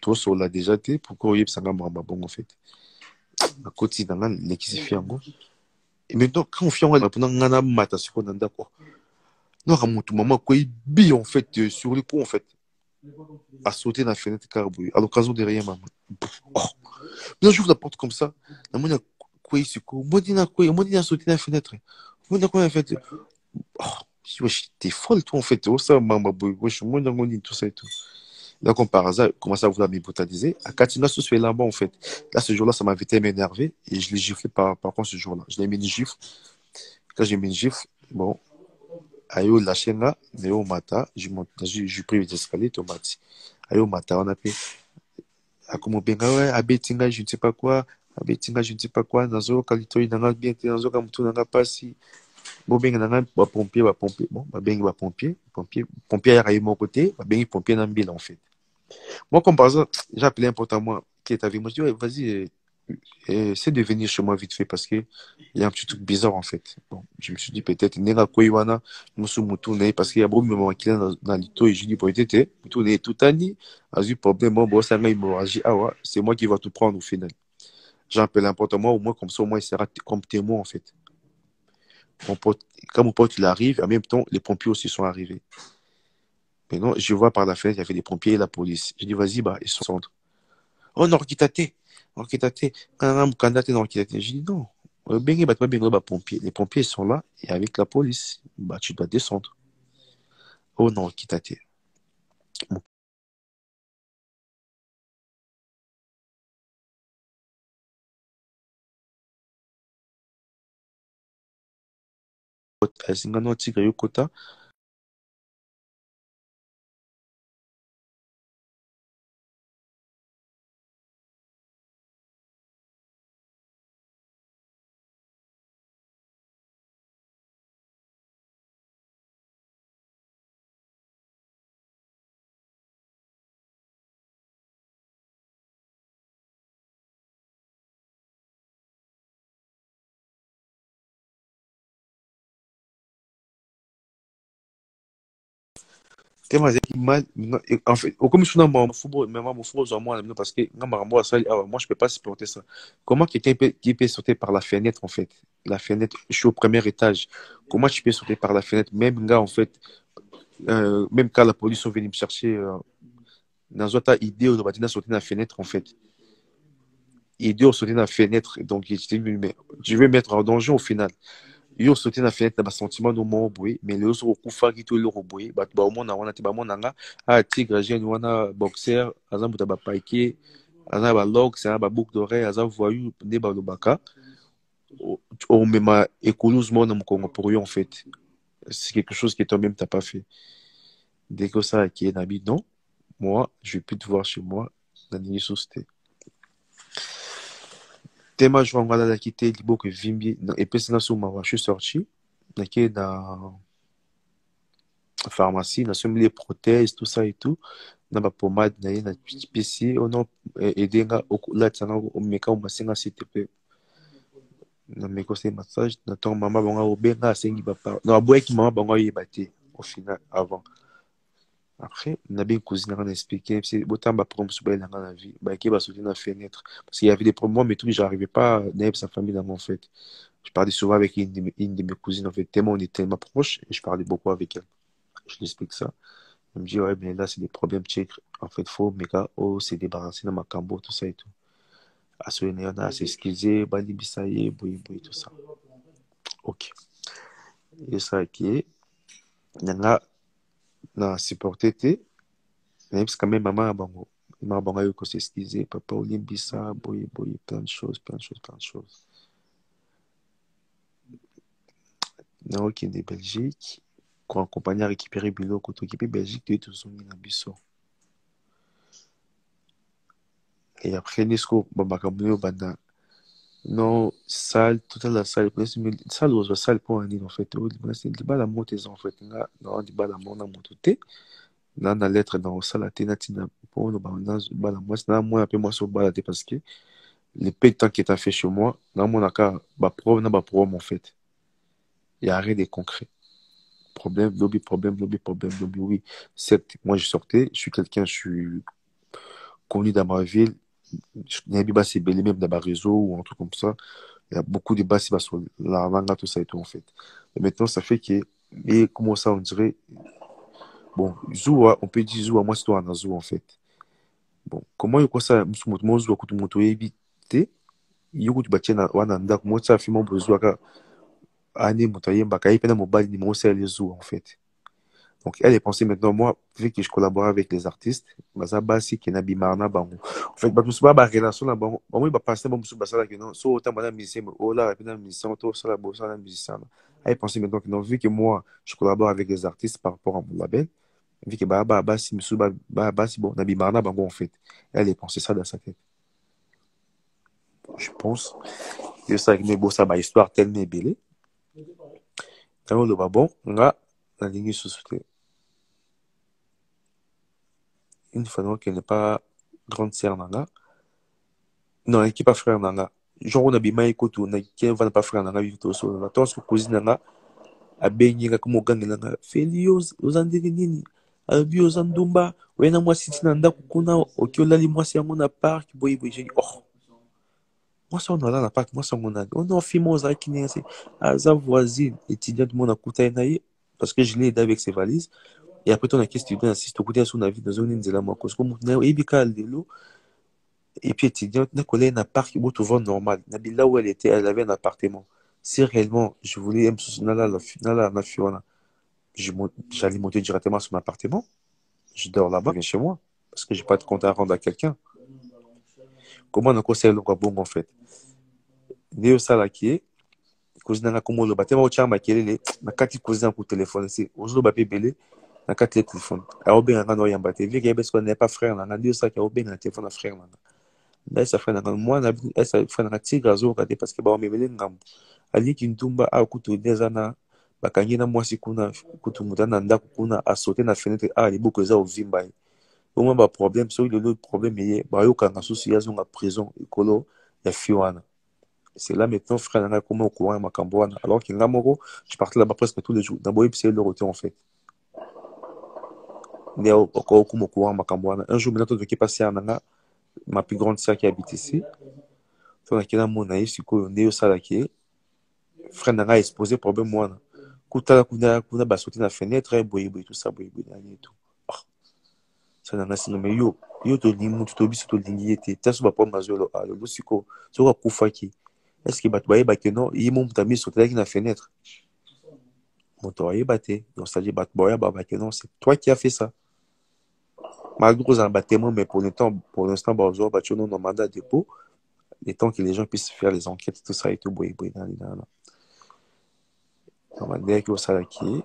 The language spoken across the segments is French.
toi sur la déjà été pourquoi il y a bon en fait à côté dans les qui se fait en gros et maintenant quand on fait on va pendant un an matin sur on d'accord non à mon tout moment quoi il bille en fait sur les ponts en fait à sauter dans la fenêtre carabouille à l'occasion de rien maman oh non j'ouvre la porte comme ça la moine quoi il se quoi moi dis sauter dans la fenêtre moi dis quoi en fait oh je t'es folle toi en fait oh ça maman boy wesh moi dans tout ça et tout. Là, comme par hasard, il commence à vouloir me brutaliser. À Katina, ce fait là-bas, en fait. Là, ce jour-là, ça m'avait tellement énervé. Et je l'ai giflé par contre ce jour-là. Je l'ai mis une gifle. Quand j'ai mis une gifle, bon, ayo, la chaîne là, mais au matin, j'ai pris les escaliers, tomati. Ayo, au matin, on a fait, à comme benga, ouais, abetinga, je ne sais pas quoi, abetinga, je ne sais pas quoi, nazo, kalito, nanga, bien, nazo, kamutu, nanga, passi. Bon, benga, nanga, pompier, bon, benga, pompier, à mon côté, benga, pompier, nambil, en fait. Moi, comme par exemple, j'ai appelé un pote à moi qui est avec moi. Je dis, ouais, vas-y, essaie de venir chez moi vite fait parce qu'il y a un petit truc bizarre en fait. Bon, je me suis dit peut-être, Nera Koiwana, Musu Mutune, parce qu'il y a beaucoup de moments qu'il est dans l'ito et je dis, peut-être, Mutune tout année, a eu problème, bon, ça m'a hémorragie. Ah ouais, c'est moi qui va tout prendre au final. J'ai appelé un pote à moi, au moins, comme ça, au moins, il sera comme témoin en fait. Mon pote, quand mon pote il arrive, en même temps, les pompiers aussi sont arrivés. Maintenant, je vois par la fenêtre, il y avait des pompiers et la police. Je dis, vas-y, bah, ils sont. Oh, Norkitate. Norkitate. Quand candidat Norkitate. J'ai dit non. Bengi, bah, bengi, bah, pompiers. Les pompiers sont là et avec la police. Bah, tu dois descendre. Oh, Norkitate. Mon pote, Singano Tigre Yokota. Tellement j'ai mal. En fait, comme je suis dans mon football, mais moi, mon football, genre, moi, parce que, moi, je peux pas supporter ça. Comment quelqu'un qui peut sauter par la fenêtre, en fait? La fenêtre, je suis au premier étage. Comment tu peux sauter par la fenêtre? Même gars, en fait, même quand la police sont venus me chercher, dans une autre idée, on va sauter dans la fenêtre, en fait. Idée, on sauter dans la fenêtre. Donc, je vais mettre en danger au final. Yo sauté na fenêtre na sentiment no mo boy mais le so kufa ki to le boy bat ba mo na wana te ba mo nanga a tigre jeune wana boxer azambu ta ba paike azam ba log c'est ba boucle d'oreille azam voyou ne ba lobaka o mema écolousement na Congo pour eux en fait c'est quelque chose que toi-même t'as pas fait dès que ça qui est nabi non moi je vais plus te voir chez moi na nini société tema je vais ngala la quitter libo que vimbi et puis c'est là sur ma je suis sorti na pharmacie, na sommes les prothèses, tout ça et tout. Na ba pommade na ye na PC, on a aidé nga la tsanga o meka o masenga CTP. Na meko c'est massage, na ton maman bonga o benga sengi ba pa. Na boye ki maman bonga yebate au final avant. Après, na bien cousine na expliqué, c'est autant ba problème sur dans la vie, ba qui ba sauter dans la fenêtre parce qu'il y avait des problèmes mais tout j'arrivais pas à sa famille dans mon fait. Je parlais souvent avec une de mes cousines en fait, tellement on était tellement proches et je parlais beaucoup avec elle. Je lui explique ça. Il me dit, ouais, mais là, c'est des problèmes tchèques. En fait, faut, mais gars, oh, c'est débarrassé dans ma cambo, tout ça et tout. À ce moment-là, c'est excusé, bali bisaye, boui, boui, tout ça. Ok. Et ça, qui est, nanga, na supporté, même si quand même, maman, a bango. Maman, a bango, yoko s'excuser, papa, olimbisa, boui, boui, plein de choses, plein de choses, plein de choses. Na, ok, de Belgique, quand compagnie a récupéré Bilo, quand occupé Belgique, tu es tout son na biso. Et après, Nesco, Babakabouyo, Banda. Non, salle, toute la salle, salle aux salle pour un en fait, c'est le bas la montée en fait, là, non, du bas la montée, dans la lettre dans la salle, tina, pour nous, dans le bas la moitié, là, moi, un peu moi sur le bas la parce que les pétants qui étaient fait chez moi, dans mon cas, bah, problème, en fait. Il y a rien de concret. Problème, lobby, oui. Certes, moi, je sortais, je suis quelqu'un, je suis connu dans ma ville. Il y a des basses belé même dans ma réseau ou un truc comme ça. Il y a beaucoup de basses sur la manga, tout ça et tout, en fait. Et maintenant, ça fait que, et comment ça, on dirait, bon, Zoua, on peut dire Zoua, moi, c'est toi, un Zoua, en fait. Bon, comment il y a quoi ça, moi, Zoua, que tu m'as évité, il y a quoi tu bâtis, wana ndako, moi, ça fait mon besoin, année, mon taillé, bakaï, pendant mon bal, numéro, c'est les Zoua, en fait. Donc, elle est pensée maintenant, moi, vu que je collabore avec les artistes, baza basi qui n'a bimarna bango. En fait, bah, tout ça, bah, relation là, bango, moi, il va passer, bon, monsieur, bah, ça là, que non, so, autant, madame, musicien, oh là, et puis, madame, musicien, tout ça là, bon, ça là, musicien, là. Elle est pensée maintenant que non, vu que moi, je collabore avec les artistes par rapport à mon label, vu que, bah, si, monsieur, bah, si, bon, n'a bimarna bango, en fait. Elle est pensée ça dans sa tête. Je pense. Et ça, mais bon, ça, bah, histoire tellement belle. Quand le bon, là, la ligne sous une fois qu'elle n'est pas grande sœur nanga non elle qui pas frère nanga genre on a bima écoute on a qui va pas frère nanga vivre tout seul là toi ce cousine nanga a bengi nga comme gang nanga felios ozandeli nini abi ozandumba wena moi siti na ndako kuna okiolali mwasi yango na parc boyi boyi j'ai dit oh moi ça on a là na parc moi ça on a on a filmé aux akine c'est aza voisine étudiante mon akuta naie parce que je l'ai aidé avec ses valises et après ton a question tu assiste au côté de son avis dans une nzela moi cause comme na ebika lelo. Et puis étudiante, n'a collé un appart qui est normal. Là où elle était, elle avait un appartement. Si réellement je voulais j'allais monter directement sur mon appartement, je dors là-bas, je viens chez moi, parce que j'ai pas de compte à rendre à quelqu'un. Comment on a conseillé le bon en fait? Néo Salaki, cousine n'a comme le bâtiment au charme à quel na quatre cousins pour téléphone, c'est aujourd'hui bapé belé, na quatre téléphone. Alors bien, on a rien battu. Vu qu'il y n'est pas frère, on a dit ça qu'il y a bien un téléphone à frère. Là, ça fait moi, ça fait un tigre à zo, parce que bah, on me met ngam. Ali kintumba a kutu dezana, bakangi na mwasi kuna, kutu mutana ndako kuna, a sauté na fenêtre, a libo que ça au vimba. Au moins, bah, problème, c'est le problème, est, bah, yo, quand souci, ya zonga prison, écolo, ya fiwana. C'est là maintenant, frère, n'a comment au courant, ma camboana. Alors qu'il y a moro, je partais là-bas presque tous les jours. D'abord, c'est le retour, en fait. Mais au courant, ma camboana. Un jour, maintenant, qui passait à Nanga, ma plus grande sœur qui habite ici. So na kina mona ye sikoyo nde osalaki frère na ngai exposé problème wana kutala kuna basoti na fenêtre boyeboye tout ça boyeboye nani et tout ça na ngai sino me yo tolingi mutu to biso tolingi ye te taso baproblème azolo alolo siko soki akufaki est ce que bato bayebaki non ye mo mutu amiso otelaki na fenêtre moto ayeba te donc c'est à dire bato bayeba babaki non c'est toi qui as fait ça malgré kozala batémoin mais pour l'instant bazwa batio non na mandat de dépôt le temps que les gens puissent faire les enquêtes, tout ça et tout, boy, boy, nan, nan, nan. Donc, dès que ça qui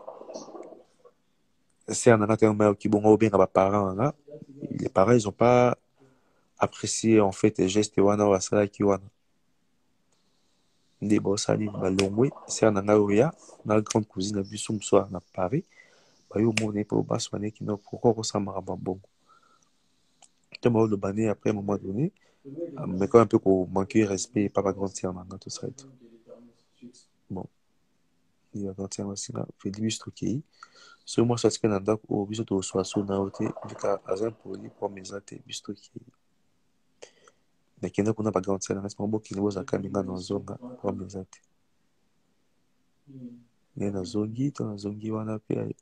c'est un an qui bon bien à parents là, les parents ils ont pas apprécié en fait les gestes wana wa sala qui wana. Des boss ali balongwe, c'est un an na grande cousine biso mso na Paris. Ba yo moné pour bas mané qui non pourquoi ça m'a bon. Tellement le bané après un moment donné, mais quand un peu pour manquer respect pas grande sœur tout ça et tout. Bon. Il y a 21 aussi là, fait du truc so moi ça tike na ndako oyo biso tozwa so na yo te vika aza poli problème eza te biso tokei nakende kuna bagrande sala ngasi moko bokende bozalaka minga nazonga problème eza te nde nazongi to nazongi wana mpe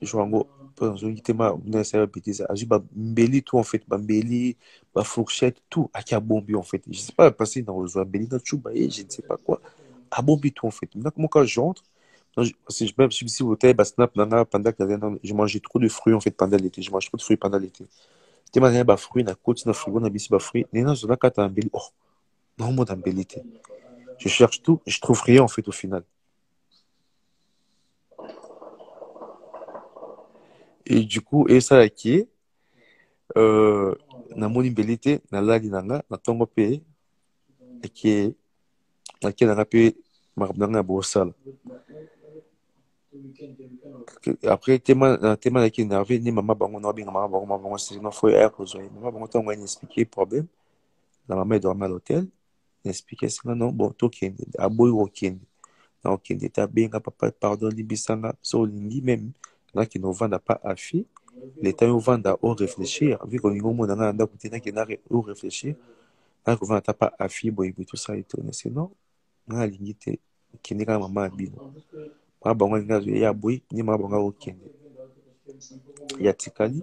joango mpo nazongi te nasala bétise azwi bambeli tout en fait bambeli bafourchette tout aki abombi en fait je sais pas passé na kozwa mbeli na chuba ye je ne sais pas quoi abombi tout en fait ndako moko j'entre. Même si vous avez snap pendant que je mangeais trop de fruits en fait pendant l'été. Je mange trop de fruits pendant l'été. Tu m'as dit bah fruits na côte na frigo na bisi bah fruits. Néna je la carte en belly. Oh, non moi d'embellité. Je cherche tout, je trouve rien en fait au final. Et du coup et ça qui est na moni belité na lali nanga na tongo pe et qui est na qui na pe marabanga bosala. Après tellement qui énervé ni maman bango na binga maman bango c'est non faut air pour jouer maman bango t'envoie expliquer problème la maman est dormait à l'hôtel expliquer c'est non bon to kende aboy wo kende na kende ta binga papa pardon libisanga so lingi même là qui nous vend pas affi l'état yo vanda au réfléchir vu que ningo mona nga nda kutena ke na au réfléchir na ko vanda pas à fibre et tout ça et tout mais sinon nga lingi te kende ka mama bino ma bango nga zo ya boy ni ma bango o kende ya tikali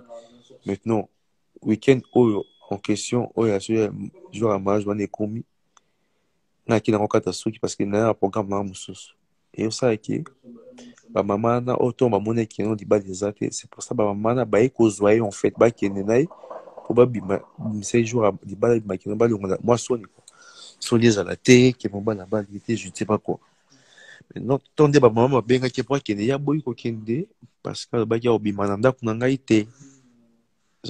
maintenant week-end oyo en question oyo ya jour à mariage wana ekomi na kina kokata suki parce que na programme na mususu et ça qui bamama na oyo to bamona ekende libala eza te c'est pour ça bamama na baye kozwa ye en fait bakende na ye po babima bimisa jour libala ebimaki na balongola mwa soni quoi soni ezala te ke mobala bali te je ne sais pas quoi maintenant to nde bamama babengaki po akende ya boyi kokende parce que alobaki obima na ndako na ngai te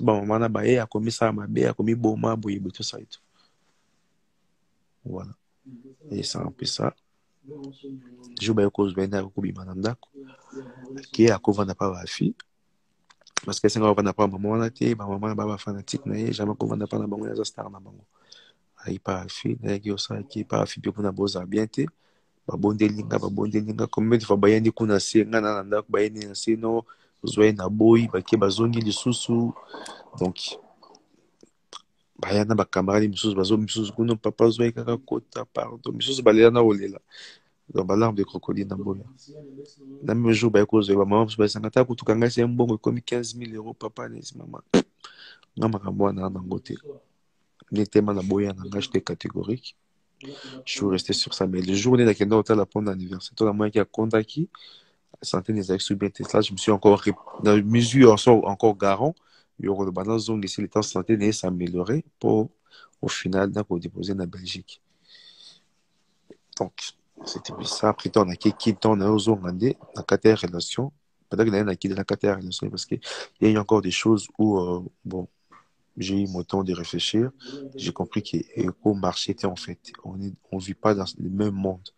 bamama na baye akomisala mabe akomiboma boye boye tosala eto voilà et c'est un peu ça jour baye kozwa ye nde akokobima na ndako ake akovanda pa bafi parce que esenga bavanda pa mama wana te bamama na ba bafanatike na ye jamais kovanda pa na bango aza star na bango ayi pa bafi nayaki osalaki pa bafi mpe mpona bozala bien te babondelinga combien de fois bayandi kuna se nga na ndako bayandi na se no ozwa ye na boyi bake bazongi lisusu donc baya na bakamarade misusu bazo misusu kuna papa ozwa ye kaka kota pardon misusu balela na kolela donc balarme de crocodile na boya na même jour baye kozwa ye bamama mosusu bayesanga ta kutuka ngai se mbongo ekomi 15 000 € papa nesi mama nga makambo wana nango te netema na boya na nga j'étais catégorique. Je suis resté sur ça. Mais le jour où on est dans la pente d'anniversaire, tout le monde qui a contacté, santé des axes bien là, je me suis encore, dans la mesure encore garant, il y aura le balance zone ici, l'état de santé n'est s'améliorer pour, au final, pour déposer dans la Belgique. Donc, c'était ça. Après, on a qui on a aux Ougandais, dans la relation. Peut-être qu'il y a qui dans la relation parce qu'il y a eu encore des choses où, bon, j'ai eu mon temps de réfléchir. J'ai compris qu'au marché, en fait, on ne vit pas dans le même monde.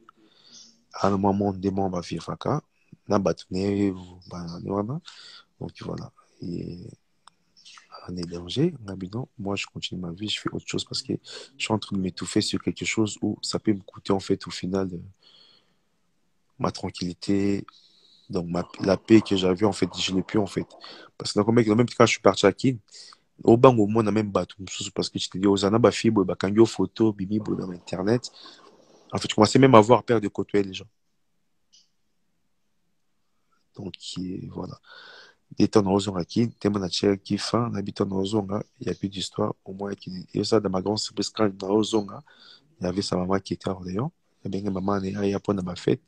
À un moment, des membres à vivre à donc voilà. Et en est danger, moi je continue ma vie, je fais autre chose parce que je suis en train de m'étouffer sur quelque chose où ça peut me coûter en fait au final ma tranquillité, donc la paix que j'avais en fait, je l'ai plus en fait. Parce que même quand je suis parti à Kin, au bang au monde, on a même battu parce que je te dis aux anabas fibre, bakangyo photo, bimi, dans internet. En fait, je commençais même à avoir peur de côtoyer les gens. Donc voilà. Étant dans Ozonga qui, tellement qui fin, habitant dans Ozonga, il n'y a plus d'histoire, au moins, et ça, dans ma grande surprise, quand dans Ozonga, il y avait sa maman qui était à Orléans, et bien, maman, elle est à ma fête,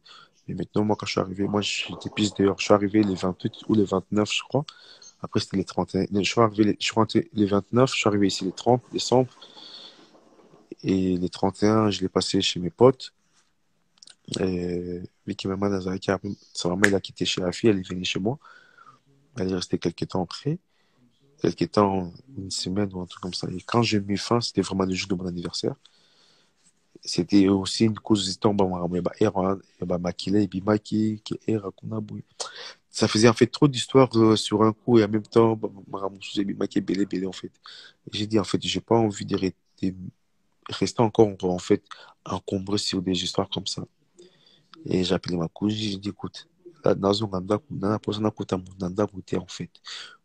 mais maintenant, moi, quand je suis arrivé, moi, j'étais plus dehors, je suis arrivé les 28 ou les 29, je crois, après, c'était les 31, je suis rentré les 29, je suis arrivé ici les 30 décembre, et les 31, je l'ai passé chez mes potes, et vu que maman, sa maman, elle a quitté chez la fille, elle est venue chez moi, elle est restée quelques temps après, quelques temps, une semaine ou un truc comme ça. Et quand j'ai mis fin, c'était vraiment le jour de mon anniversaire. C'était aussi une cause de temps, ça faisait en fait trop d'histoires sur un coup et en même temps, en fait. J'ai dit en fait, j'ai pas envie de rester encore en fait encombré sur des histoires comme ça. Et j'ai appelé ma cousine, j'ai dit écoute, là, dans un endroit où on a posé un côté en fait.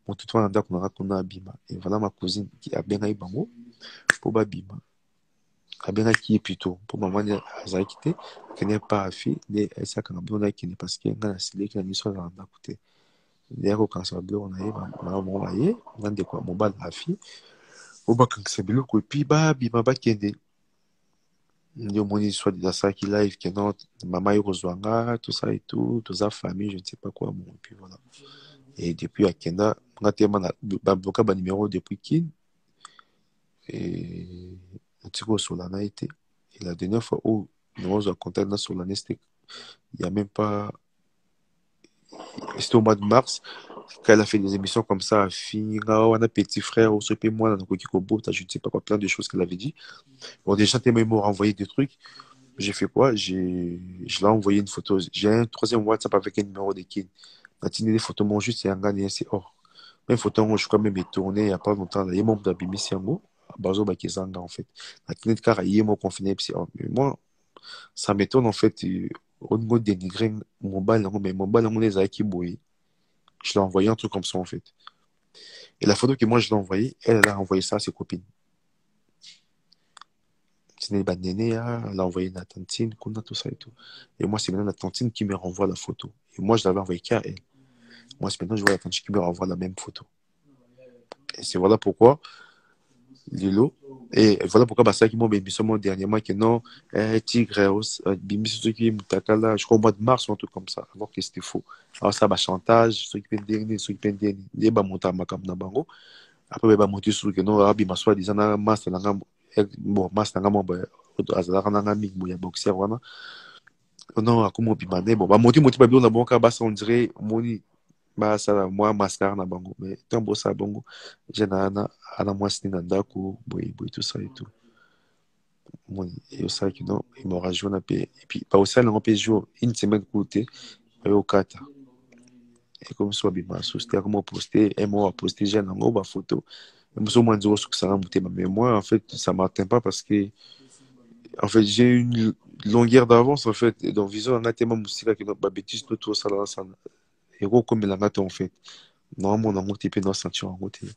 Bon, tout le monde a abima. Et voilà ma cousine qui a bien bango pour babima. A bien qui est plutôt pour maman a quitté, qui n'est pas fille, mais elle s'est quand qui n'est parce qu'il y a un silé qui a mis sur la côté. D'ailleurs, quand ça bleu, on a eu maman voyé, on a de quoi mon bal la fille. Au bas quand c'est bleu, et puis babima ba qui est Ndio moni soit de ça qui live qui non maman y rejoindra tout ça et tout, toute sa famille, je ne sais pas quoi bon et puis voilà. Et depuis Akenda, on a tellement bloqué le numéro depuis Kin. Et un petit peu sur l'année été. Et la dernière fois où nous avons contacté sur l'année, c'était il n'y a même pas. C'était au mois de mars, quand elle a fait des émissions comme ça, à Finga, on a petit frère, au Sopé, moi, dans le Kokikobo, je ne sais pas quoi, plein de choses qu'elle avait dit. Bon, déjà, t'es même renvoyé des trucs. J'ai fait quoi? Je l'ai envoyé une photo. J'ai un troisième WhatsApp avec un numéro de Kin. On a tiré des photos, mon juste, c'est un gars, c'est or. Même photo, moi, je suis quand même tourné il n'y a pas longtemps. Il y a mon d'Abimi Siango, Bazo Bakizanga, en fait. La clinique, car il y a mon confiné, mais moi, ça m'étonne, en fait, au niveau dénigrer mon bal, mais mon bal, on les a qui bouillé. Je l'ai envoyé un truc comme ça, en fait. Et la photo que moi je l'ai envoyée, elle a envoyé ça à ses copines. C'est une néné, elle a envoyé la tantine, qu'on a tout ça et tout. Et moi, c'est maintenant la tantine qui me renvoie la photo. Et moi, je l'avais envoyé qu'à elle. Moi, c'est maintenant je vois la tantine qui me renvoie la même photo. Et c'est voilà pourquoi, Lilo, et voilà pourquoi, bah, ça qui m'a mis seulement dernièrement, que non, Tigre, Bimi, ceux qui Moutakala, je crois au mois de mars ou un truc comme ça, alors que c'était faux. Alors ça, bah, chantage, ceux qui peuvent dernier, ceux qui peuvent dernier, les bah, monter à Makam Nabango. Après, bah, monter sur que non, Rabbi, ma soit, disant, master, bon, master, bon, azalaka nanga mingi boya boxer wana non akoma obimane bon bamoti moti babilo na bongo basa on dirait moni basala mwa mascar na bango mais ntango bosala bongo je ana mwasi na ndako boye boye tout ça et tout moni eyosalaki non hémorragie wana mpe et puis baosala yango mpe jour une semaine kute bayokata ekomi so babima susu te akoma poste mo baposte jeune yango bafoto moso mwa nzoko sukisanga motema mais moi en fait ça m'atteint pas parce que en fait, j'ai une longueur d'avance, en fait. Et donc, vision, on a tellement moussika que notre bêtise, nous, tout ça, là, ça, et gros, comme il en a en fait. Normalement, on a monté, puis, dans la ceinture, en côté.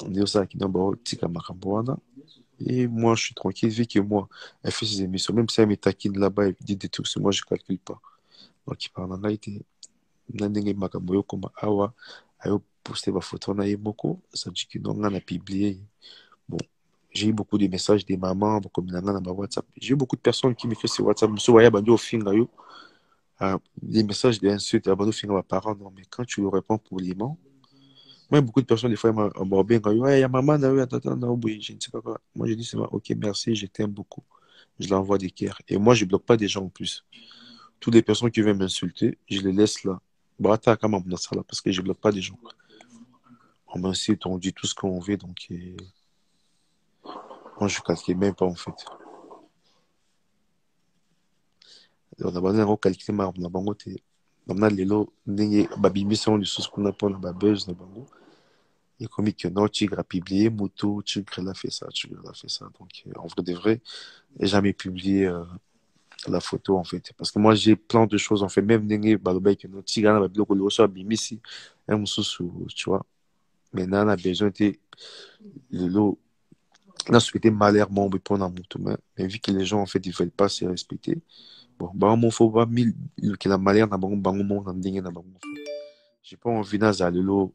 On dit ça, qui n'a pas, tika, makamboana. Et moi, je suis tranquille, vu que moi, elle fait ses émissions, même si elle me taquine là-bas, elle dit des trucs, moi, je calcule pas. Donc, il parle en Haïti. Nandenge makamboyo, comme awa, ayo, poster ma photo, na yemoko, ça dit que non, on a publié. Bon, j'ai eu beaucoup de messages des mamans, comme dans WhatsApp. J'ai eu beaucoup de personnes qui m'écrivent sur WhatsApp. Monsieur Waya Bandio Finga yo. Des messages d'insultes à Bandio Finga mes parents. Non, mais quand tu le réponds poliment, moi, beaucoup de personnes, des fois, ils m'ont bien dit, ouais, il y a maman, oui, je ne sais pas quoi. Moi, je dis, c'est ok, merci, je t'aime beaucoup. Je l'envoie des cœurs. Et moi, je bloque pas des gens en plus. Toutes les personnes qui viennent m'insulter, je les laisse là. Brata, quand même, dans ça là, parce que je bloque pas des gens. On m'insulte, on dit tout ce qu'on veut, donc, moi, je calcule même pas, en fait. On a besoin de calculer na bango te namna lelo ndenge babimisa on lisusu kuna mpona babuzz na bango ekomi que non Tigre a publié moto Tigre l'a fait ça Tigre l'a fait ça donc en vrai de vrai j'ai jamais publié la photo en fait parce que moi j'ai plein de choses en fait même ndenge balobai que non Tigre na babiloko liboso abimisi un mosusu tu vois mais nana a besoin te lelo na souhaité malheur mon mpona moto mais vu que les gens en fait ils veulent pas se respecter. Bon, bah, mon faut pas mille que la manière n'a pas bango mon ndenge na bango. J'ai pas envie na lelo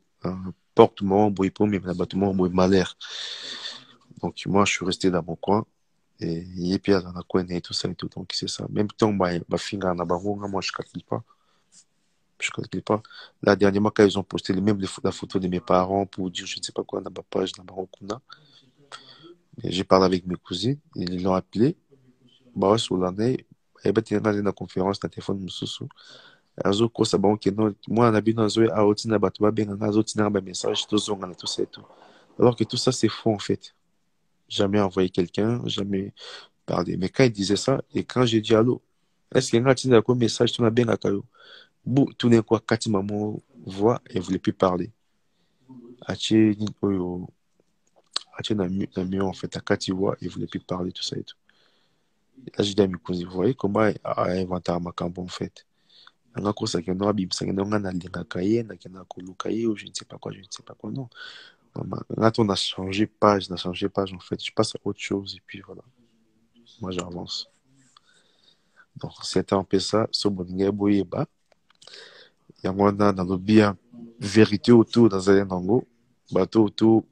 porte mon boy pour mais na bâtiment boy malheur. Donc moi je suis resté dans mon coin et puis dans la coin et tout ça et tout donc c'est ça. Même temps bah finga na bango moi je calcule pas. Je calcule pas. Là dernièrement quand ils ont posté même la photo de mes parents pour dire je ne sais pas quoi dans ma page dans bango kuna. J'ai parlé avec mes cousines, ils l'ont appelé. Bah ouais, sur l'année, et ben t'es dans une conférence na téléphone mususu. Azokosa bango ke no mwana na bino azoya aotina bato babenganga azotinanga bamessage tozonga na tout ça et tout alors que tout ça c'est faux en fait jamais envoyé quelqu'un jamais parlé mais quand il disait ça et quand j'ai dit allô est-ce qu'il y a un ko message tu nabengaka yo tout d'un coup kati maman voix et voulait plus parler atie oyo atie na mieux en fait kati voix et voulait plus parler tout ça et tout là j'ai dit à mes cousins vous voyez comment a inventé makambo en fait nanga kosaka no abimisaka ndenge nalingaka ye nakenda koluka ye ou je ne sais pas quoi je ne sais pas quoi non là on a changé page en fait je passe à autre chose et puis voilà moi j'avance donc c'était un peu ça so boninga boyeba yango wana nalobi ya vérité autour nazali nango bato autour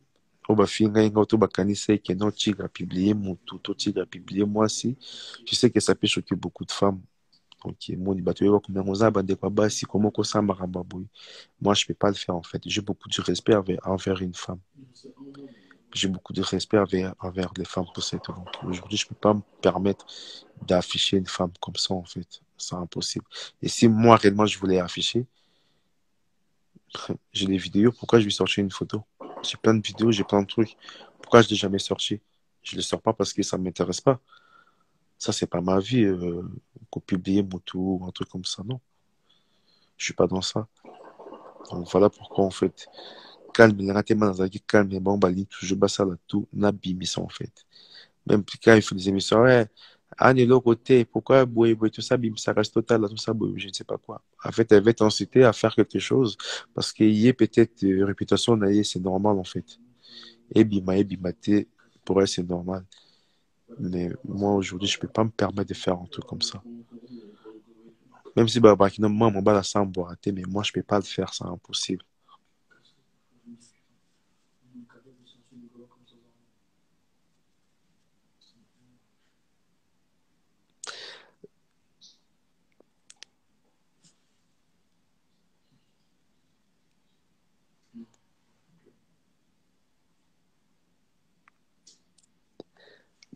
oyo bafinga ye nga to bakanisa eke non Tigre a publié motu to Tigre a publié mwasi je sais que ça peut choquer beaucoup de femmes. Donc, moi, je peux pas le faire en fait. J'ai beaucoup de respect envers une femme. J'ai beaucoup de respect envers les femmes pour cette raison. Aujourd'hui, je peux pas me permettre d'afficher une femme comme ça en fait. C'est impossible. Et si moi, réellement, je voulais afficher, j'ai des vidéos, pourquoi je vais sortir une photo? J'ai plein de vidéos, j'ai plein de trucs. Pourquoi je l'ai jamais sorti? Je le sors pas parce que ça m'intéresse pas. Ça, c'est pas ma vie, qu'on publie mon tour, un truc comme ça, non. Je suis pas dans ça. Donc voilà pourquoi en fait calme il raté manazaki calme et bon bali toujours basa là tout n'a bimisa en fait même quand il fait des émissions ouais Anne et l'autre côté, pourquoi boy, boy, tout ça, bim, ça reste total, là, tout ça, boy, je ne sais pas quoi. En fait, elle va t'inciter à faire quelque chose parce qu'il y a peut-être réputation, c'est normal, en fait. Et bima, pour elle, c'est normal. Mais moi, aujourd'hui, je peux pas me permettre de faire un truc comme ça. Même si, bah, moi, mon bas, la ça, mais moi, je peux pas le faire, c'est impossible.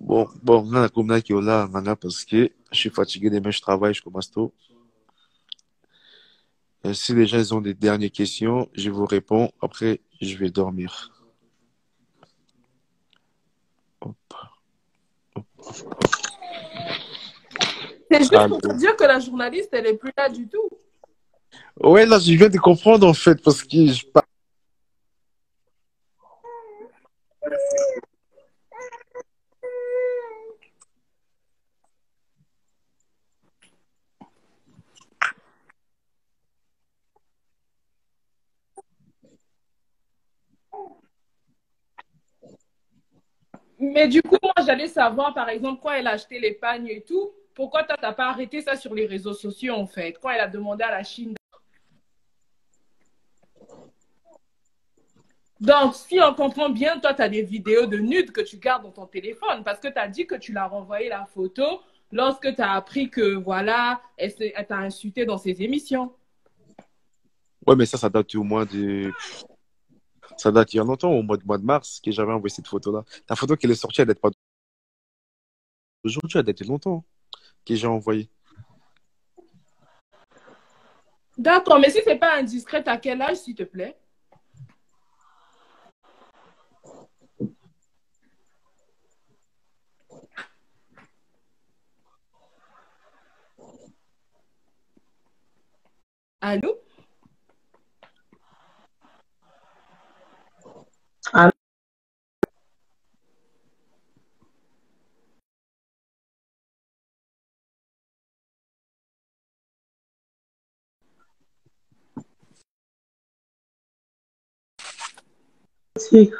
Bon, on a comme là qui est là, parce que je suis fatigué demain, je travaille, je commence tôt. Si les gens ils ont des dernières questions, je vous réponds. Après, je vais dormir. C'est juste pour te Allô. dire que la journaliste, elle est plus là du tout. Ouais, là, je viens de comprendre, en fait, parce que je parle. Mais du coup, moi, j'allais savoir, par exemple, quand elle a acheté les pagnes et tout, pourquoi toi, t'as pas arrêté ça sur les réseaux sociaux, en fait, quand elle a demandé à la Chine. Donc, si on comprend bien, toi, tu as des vidéos de nudes que tu gardes dans ton téléphone parce que tu as dit que tu l'as renvoyé la photo lorsque tu as appris que, voilà, elle t'a insulté dans ses émissions. Ouais, mais ça date au moins de. Ça date il y a longtemps, au mois de mars, que j'avais envoyé cette photo-là. La photo qui est sortie, elle date pas d'aujourd'hui, elle date de longtemps, que j'ai envoyé. D'accord, mais si c'est pas indiscret, à quel âge, s'il te plaît? Allô? Ah, si.